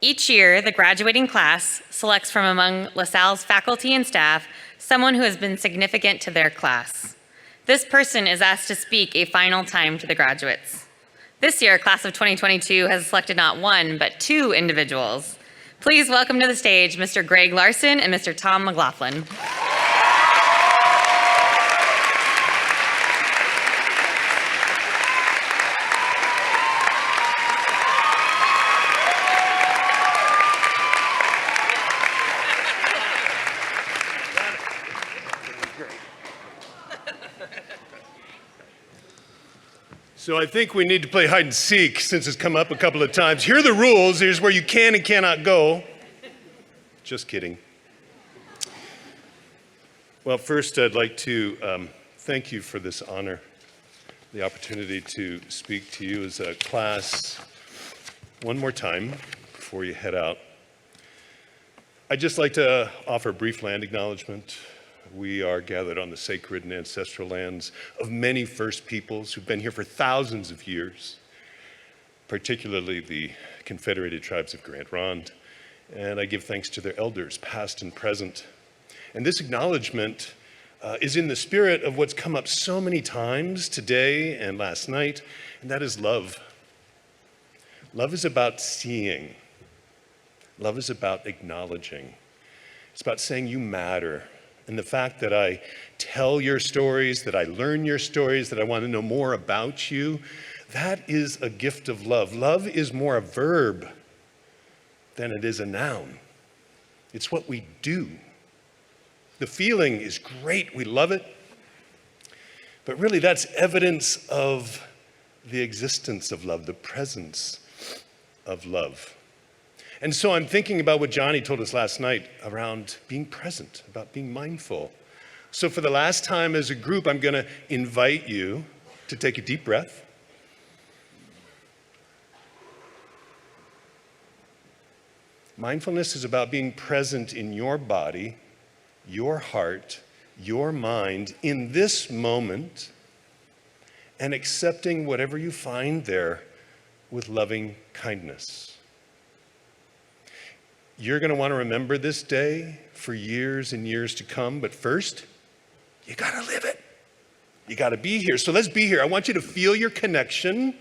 Each year, the graduating class selects from among LaSalle's faculty and staff someone who has been significant to their class. This person is asked to speak a final time to the graduates. This year, class of 2022 has selected not one, but two individuals. Please welcome to the stage Mr. Greg Larson and Mr. Tom McLaughlin. So I think we need to play hide and seek since it's come up a couple of times. Here are the rules. Here's where you can and cannot go. Just kidding. Well, first I'd like to thank you for this honor, the opportunity to speak to you as a class one more time before you head out. I'd just like to offer a brief land acknowledgement. We are gathered on the sacred and ancestral lands of many First Peoples who've been here for thousands of years, particularly the Confederated Tribes of Grand Ronde. And I give thanks to their elders, past and present. And this acknowledgement is in the spirit of what's come up so many times today and last night, and that is love. Love is about seeing. Love is about acknowledging. It's about saying you matter. And the fact that I tell your stories, that I learn your stories, that I want to know more about you, that is a gift of love. Love is more a verb than it is a noun. It's what we do. The feeling is great, we love it, but really that's evidence of the existence of love, the presence of love. And so I'm thinking about what Johnny told us last night around being present, about being mindful. So for the last time as a group, I'm going to invite you to take a deep breath. Mindfulness is about being present in your body, your heart, your mind in this moment, and accepting whatever you find there with loving kindness. You're going to want to remember this day for years and years to come, but first, you got to live it. You got to be here. So let's be here. I want you to feel your connection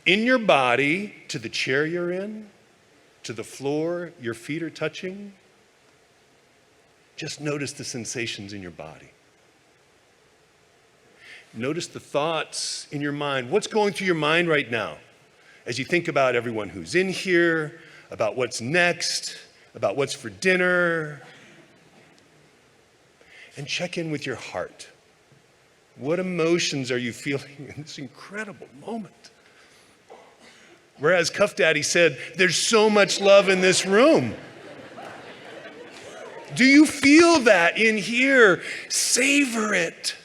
in your body to the chair you're in, to the floor your feet are touching. Just notice the sensations in your body. Notice the thoughts in your mind. What's going through your mind right now as you think about everyone who's in here, about what's next, about what's for dinner? And check in with your heart. What emotions are you feeling in this incredible moment? Whereas Cuff Daddy said, there's so much love in this room. Do you feel that in here? Savor it.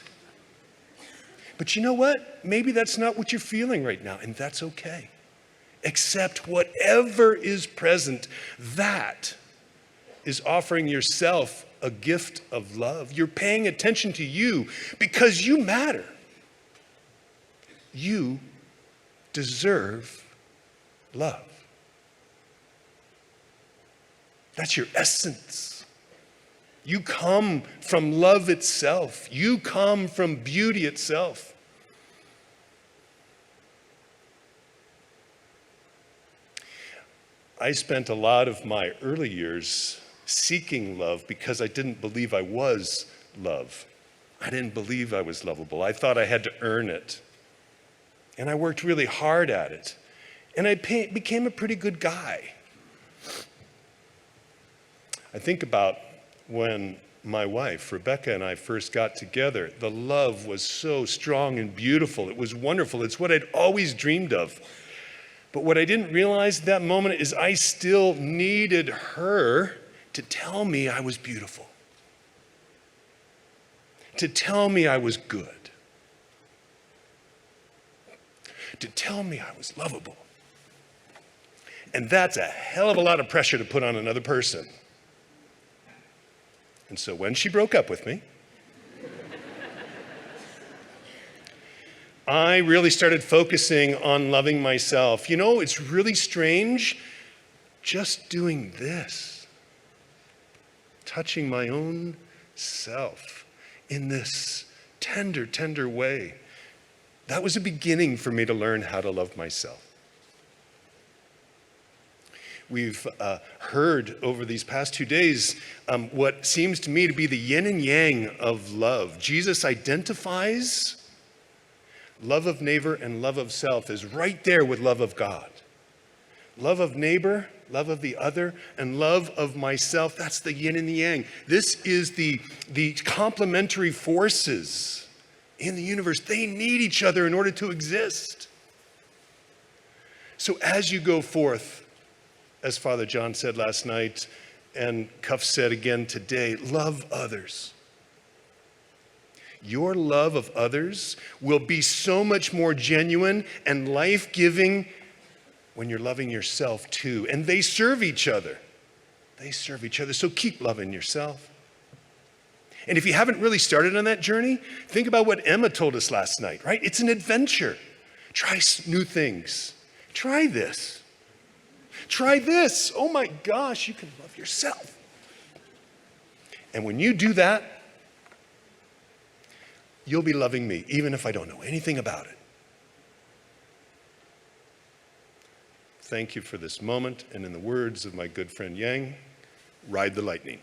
But you know what? Maybe that's not what you're feeling right now, and that's okay. Accept whatever is present. That is offering yourself a gift of love. You're paying attention to you because you matter. You deserve love. That's your essence. You come from love itself. You come from beauty itself. I spent a lot of my early years seeking love because I didn't believe I was love. I didn't believe I was lovable. I thought I had to earn it. And I worked really hard at it. And I became a pretty good guy. I think about when my wife, Rebecca, and I first got together. The love was so strong and beautiful. It was wonderful. It's what I'd always dreamed of. But what I didn't realize at that moment is I still needed her to tell me I was beautiful, to tell me I was good, to tell me I was lovable. And that's a hell of a lot of pressure to put on another person. And so when she broke up with me, I really started focusing on loving myself. You know, it's really strange. just doing this, touching my own self in this tender, tender way, that was a beginning for me to learn how to love myself. We've heard over these past 2 days what seems to me to be the yin and yang of love. Jesus identifies love of neighbor and love of self is right there with love of God. Love of neighbor, love of the other, and love of myself, that's the yin and the yang. This is the complementary forces in the universe. They need each other in order to exist. So as you go forth, as Father John said last night, and Cuff said again today, love others. Your love of others will be so much more genuine and life-giving when you're loving yourself too. And they serve each other. They serve each other. So keep loving yourself. And if you haven't really started on that journey, think about what Emma told us last night, right? It's an adventure. Try new things. Try this. Try this. Oh my gosh, you can love yourself. And when you do that, you'll be loving me, even if I don't know anything about it. Thank you for this moment, and in the words of my good friend Yang, ride the lightning.